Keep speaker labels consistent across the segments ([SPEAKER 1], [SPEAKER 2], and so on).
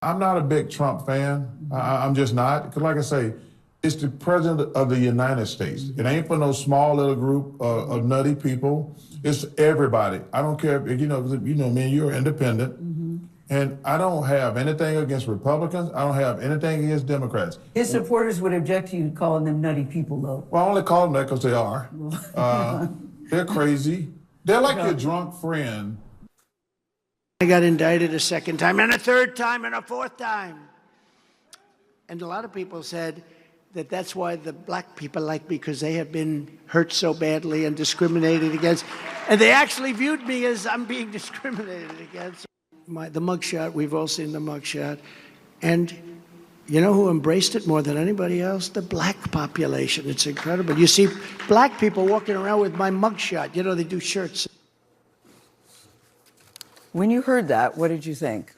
[SPEAKER 1] I'm not a big Trump fan. I'm just not. Because like I say, it's the president of the United States. It ain't for no small little group of nutty people. It's everybody. I don't care if, me, you're independent. And I don't have anything against Republicans. I don't have anything against Democrats.
[SPEAKER 2] His supporters would object to you calling them nutty people, though.
[SPEAKER 1] Well, I only call them that because they are. They're crazy. They're like your drunk friend.
[SPEAKER 3] I got indicted a second time and a third time and a fourth time. And a lot of people said that that's why the black people like me, because they have been hurt so badly and discriminated against. And they actually viewed me as I'm being discriminated against. The mugshot, we've all seen the mugshot. And you know who embraced it more than anybody else? The black population. It's incredible. You see black people walking around with my mugshot. You know, they do shirts.
[SPEAKER 2] When you heard that, what did you think?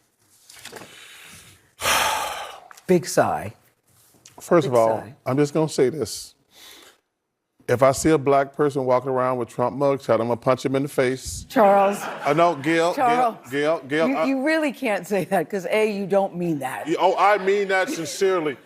[SPEAKER 2] Big sigh.
[SPEAKER 1] First of all, I'm just going to say this. If I see a black person walking around with Trump mugshot, I'm going to punch him in the face.
[SPEAKER 2] Charles.
[SPEAKER 1] No, Gail.
[SPEAKER 2] Charles.
[SPEAKER 1] Gail.
[SPEAKER 2] You really can't say that because, A, you don't mean that.
[SPEAKER 1] Oh, I mean that sincerely.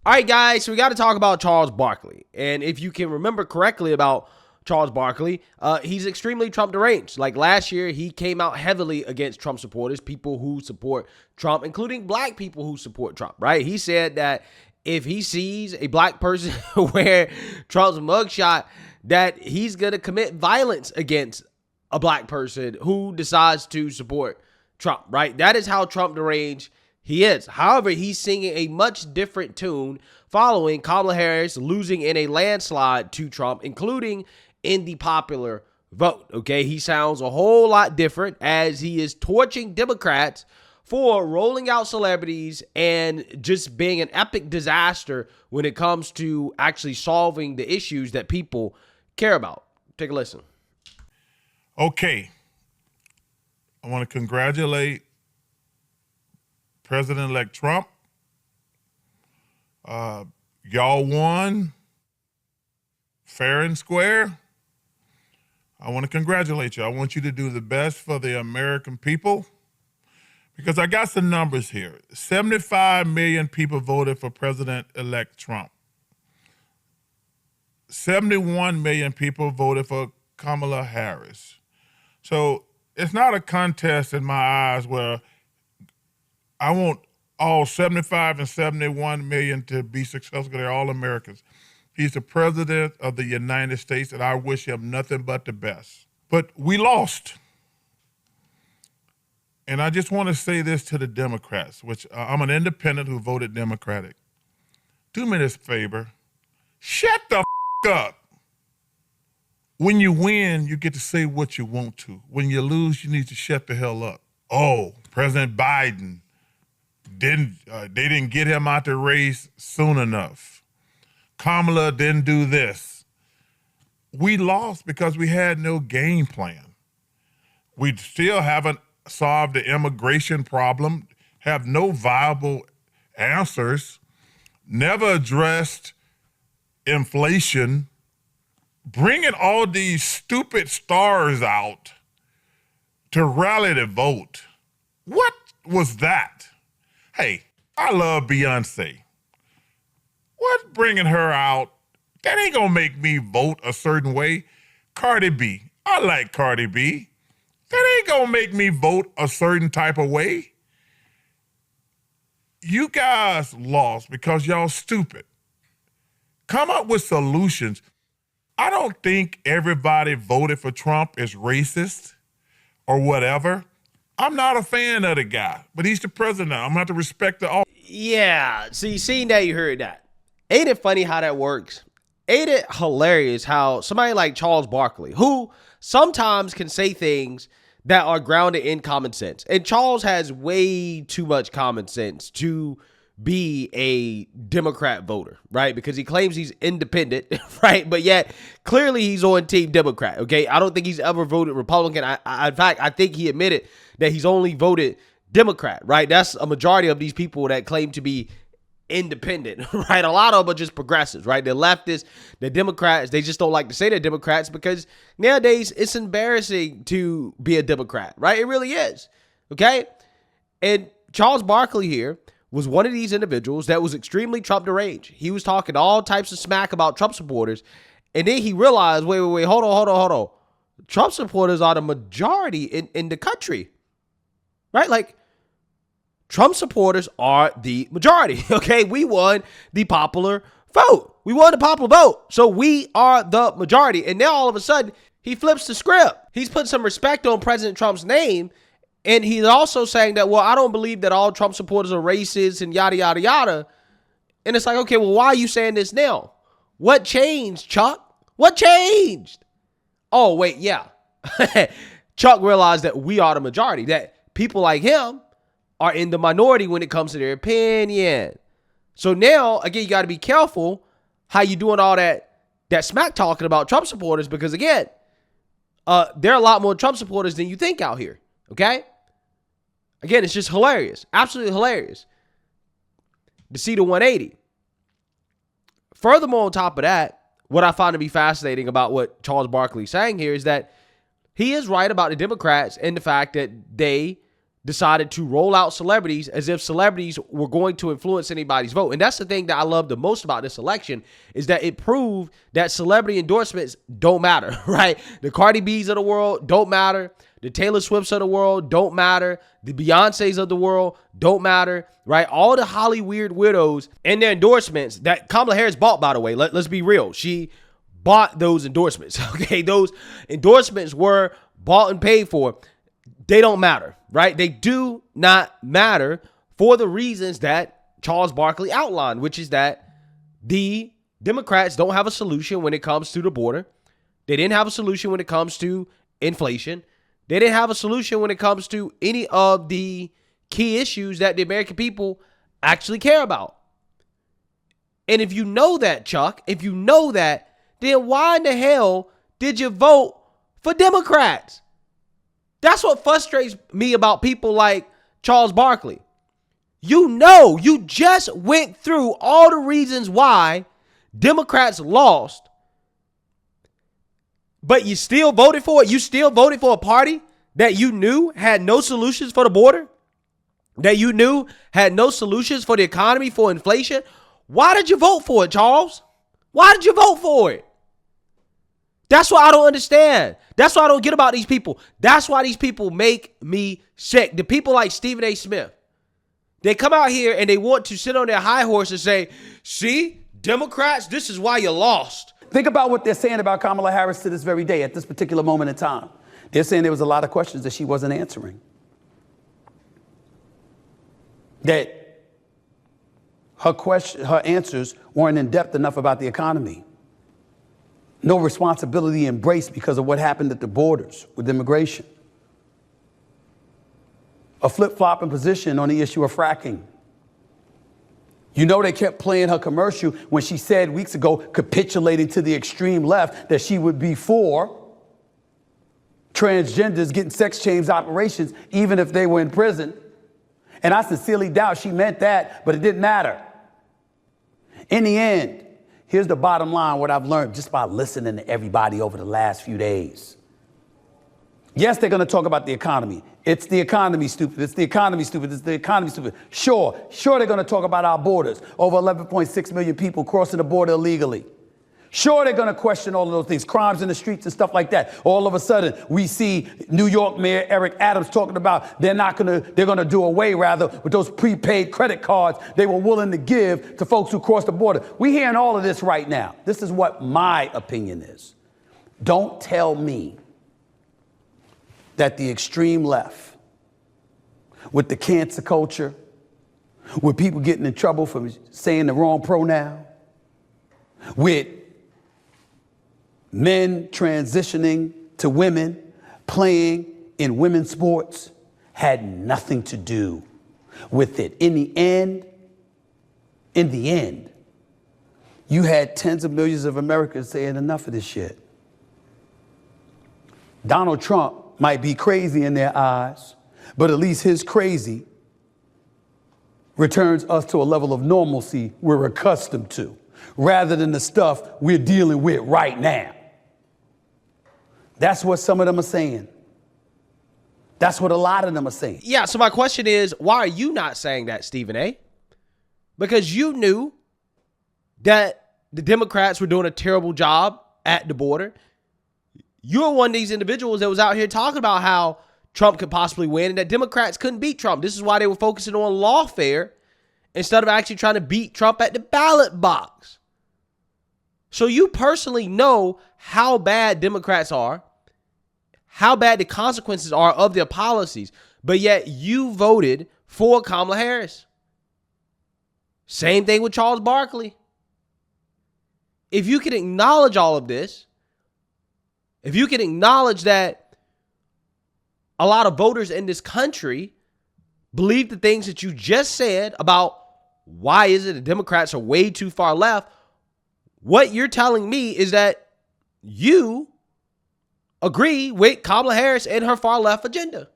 [SPEAKER 4] All right, guys, so we got to talk about Charles Barkley. And if you can remember correctly about Charles Barkley, he's extremely Trump deranged. Like last year, he came out heavily against Trump supporters, people who support Trump, including black people who support Trump, right? He said that if he sees a black person wear Trump's mugshot, that he's going to commit violence against a black person who decides to support Trump, right? That is how Trump deranged he is. However, he's singing a much different tune following Kamala Harris losing in a landslide to Trump, including in the popular vote, okay? He sounds a whole lot different as he is torching Democrats for rolling out celebrities and just being an epic disaster when it comes to actually solving the issues that people care about. Take a listen.
[SPEAKER 5] Okay. I want to congratulate President-elect Trump. Y'all won fair and square. I want to congratulate you. I want you to do the best for the American people. Because I got some numbers here. 75 million people voted for President-elect Trump. 71 million people voted for Kamala Harris. So it's not a contest in my eyes where I want all 75 and 71 million to be successful. They're all Americans. He's the president of the United States, and I wish him nothing but the best. But we lost. And I just want to say this to the Democrats, which I'm an independent who voted Democratic. Do me this favor. Shut the up. When you win, you get to say what you want to. When you lose, you need to shut the hell up. Oh, President Biden, they didn't get him out the race soon enough. Kamala didn't do this. We lost because we had no game plan. We still haven't solve the immigration problem, have no viable answers, never addressed inflation, bringing all these stupid stars out to rally the vote. What was that? Hey, I love Beyonce. What's bringing her out? That ain't gonna make me vote a certain way. Cardi B, I like Cardi B. That ain't gonna make me vote a certain type of way. You guys lost because y'all stupid. Come up with solutions. I don't think everybody voted for Trump is racist or whatever. I'm not a fan of the guy, but he's the president. I'm gonna have to respect the office.
[SPEAKER 4] Yeah, so you seen that, you heard that. Ain't it funny how that works? Ain't it hilarious how somebody like Charles Barkley, who sometimes can say things that are grounded in common sense. And Charles has way too much common sense to be a Democrat voter, right? Because he claims he's independent, right? But yet, clearly he's on Team Democrat, okay? I don't think he's ever voted Republican. In fact, I think he admitted that he's only voted Democrat, right? That's a majority of these people that claim to be independent, right? A lot of them are just progressives, right? They're leftists, they're Democrats. They just don't like to say they're Democrats because nowadays it's embarrassing to be a Democrat, right? It really is, okay? And Charles Barkley here was one of these individuals that was extremely Trump deranged. He was talking all types of smack about Trump supporters. And then he realized, wait, hold on. Trump supporters are the majority in the country, right? Like, Trump supporters are the majority, okay? We won the popular vote. We won the popular vote. So we are the majority. And now all of a sudden, he flips the script. He's putting some respect on President Trump's name. And he's also saying that, well, I don't believe that all Trump supporters are racist and yada, yada, yada. And it's like, okay, well, why are you saying this now? What changed, Chuck? What changed? Oh, wait, yeah. Chuck realized that we are the majority, that people like him are in the minority when it comes to their opinion. So now, again, you got to be careful how you doing all that smack talking about Trump supporters, because, again, there are a lot more Trump supporters than you think out here, okay? Again, it's just hilarious, absolutely hilarious to see the 180. Furthermore, on top of that, what I find to be fascinating about what Charles Barkley is saying here is that he is right about the Democrats and the fact that they decided to roll out celebrities as if celebrities were going to influence anybody's vote. And that's the thing that I love the most about this election, is that it proved that celebrity endorsements don't matter, right? The Cardi B's of the world don't matter. The Taylor Swifts of the world don't matter. The Beyoncés of the world don't matter, right? All the Hollywood weirdos and their endorsements that Kamala Harris bought, by the way, let's be real. She bought those endorsements, okay? Those endorsements were bought and paid for. They don't matter, right? They do not matter for the reasons that Charles Barkley outlined, which is that the Democrats don't have a solution when it comes to the border. They didn't have a solution when it comes to inflation. They didn't have a solution when it comes to any of the key issues that the American people actually care about. And if you know that, Chuck, if you know that, then why in the hell did you vote for Democrats? That's what frustrates me about people like Charles Barkley. You know, you just went through all the reasons why Democrats lost, but you still voted for it. You still voted for a party that you knew had no solutions for the border, that you knew had no solutions for the economy, for inflation. Why did you vote for it, Charles? Why did you vote for it? That's what I don't understand. That's what I don't get about these people. That's why these people make me sick. The people like Stephen A. Smith, they come out here and they want to sit on their high horse and say, see, Democrats, this is why you lost.
[SPEAKER 6] Think about what they're saying about Kamala Harris to this very day, at this particular moment in time. They're saying there was a lot of questions that she wasn't answering. That her answers weren't in depth enough about the economy. No responsibility embraced because of what happened at the borders with immigration. A flip-flopping position on the issue of fracking. You know, they kept playing her commercial when she said weeks ago, capitulating to the extreme left, that she would be for transgenders getting sex change operations, even if they were in prison. And I sincerely doubt she meant that, but it didn't matter. In the end, here's the bottom line, what I've learned just by listening to everybody over the last few days. Yes, they're going to talk about the economy. It's the economy, stupid. It's the economy, stupid. It's the economy, stupid. Sure, they're going to talk about our borders. Over 11.6 million people crossing the border illegally. Sure, they're going to question all of those things, crimes in the streets and stuff like that. All of a sudden, we see New York Mayor Eric Adams talking about they're going to do away, rather, with those prepaid credit cards they were willing to give to folks who cross the border. We're hearing all of this right now. This is what my opinion is. Don't tell me that the extreme left, with the cancer culture, with people getting in trouble for saying the wrong pronoun, with men transitioning to women, playing in women's sports, had nothing to do with it. In the end, you had tens of millions of Americans saying enough of this shit. Donald Trump might be crazy in their eyes, but at least his crazy returns us to a level of normalcy we're accustomed to, rather than the stuff we're dealing with right now. That's what some of them are saying. That's what a lot of them are saying.
[SPEAKER 4] Yeah, so my question is, why are you not saying that, Stephen A? Because you knew that the Democrats were doing a terrible job at the border. You're one of these individuals that was out here talking about how Trump could possibly win and that Democrats couldn't beat Trump. This is why they were focusing on lawfare instead of actually trying to beat Trump at the ballot box. So you personally know how bad Democrats are, how bad the consequences are of their policies, but yet you voted for Kamala Harris. Same thing with Charles Barkley. If you can acknowledge all of this, if you can acknowledge that a lot of voters in this country believe the things that you just said about why is it the Democrats are way too far left, what you're telling me is that you agree with Kamala Harris and her far left agenda.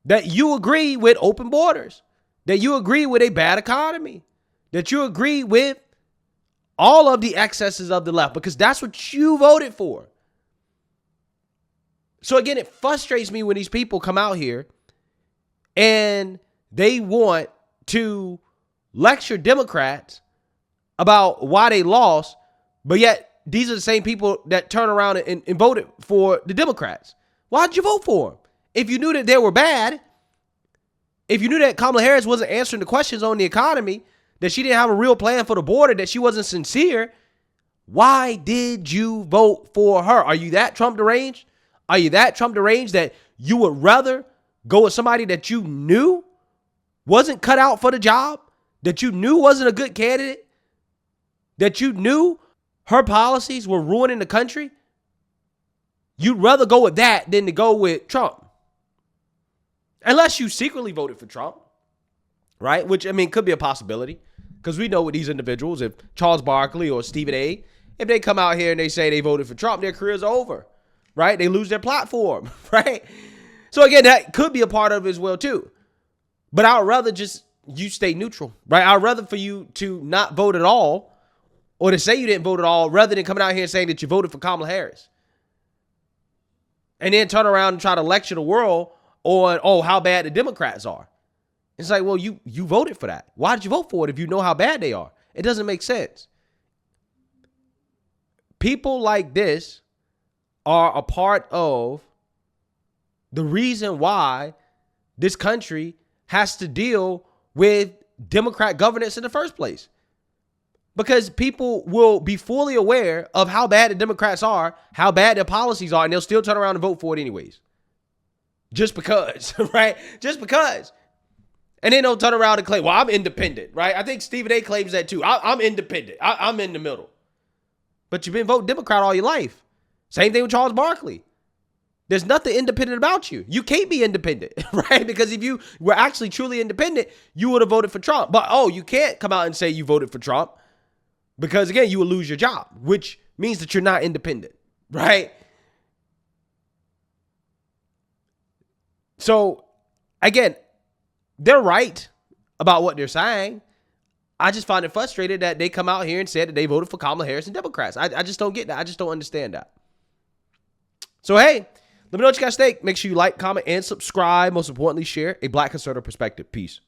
[SPEAKER 4] That you agree with open borders. That you agree with a bad economy. That you agree with all of the excesses of the left, because that's what you voted for. So again, it frustrates me when these people come out here and they want to lecture Democrats about why they lost, but yet these are the same people that turn around and voted for the Democrats. Why'd you vote for them? If you knew that they were bad, if you knew that Kamala Harris wasn't answering the questions on the economy, that she didn't have a real plan for the border, that she wasn't sincere, why did you vote for her? Are you that Trump deranged? Are you that Trump deranged that you would rather go with somebody that you knew wasn't cut out for the job, that you knew wasn't a good candidate, that you knew her policies were ruining the country? You'd rather go with that than to go with Trump. Unless you secretly voted for Trump, right? Which, I mean, could be a possibility, because we know with these individuals, if Charles Barkley or Stephen A., if they come out here and they say they voted for Trump, their career's over, right? They lose their platform, right? So again, that could be a part of it as well too. But I would rather just you stay neutral, right? I'd rather for you to not vote at all, or to say you didn't vote at all, rather than coming out here and saying that you voted for Kamala Harris. And then turn around and try to lecture the world on, oh, how bad the Democrats are. It's like, well, you voted for that. Why did you vote for it if you know how bad they are? It doesn't make sense. People like this are a part of the reason why this country has to deal with Democrat governance in the first place. Because people will be fully aware of how bad the Democrats are, how bad their policies are, and they'll still turn around and vote for it anyways. Just because, right? Just because. And then they'll turn around and claim, well, I'm independent, right? I think Stephen A. claims that too. I'm independent. I'm in the middle. But you've been voting Democrat all your life. Same thing with Charles Barkley. There's nothing independent about you. You can't be independent, right? Because if you were actually truly independent, you would have voted for Trump. But, oh, you can't come out and say you voted for Trump because, again, you will lose your job, which means that you're not independent, right? So, again, they're right about what they're saying. I just find it frustrated that they come out here and said that they voted for Kamala Harris and Democrats. I just don't get that. I just don't understand that. So, hey, let me know what you guys think. Make sure you like, comment, and subscribe. Most importantly, share a Black conservative perspective. Peace.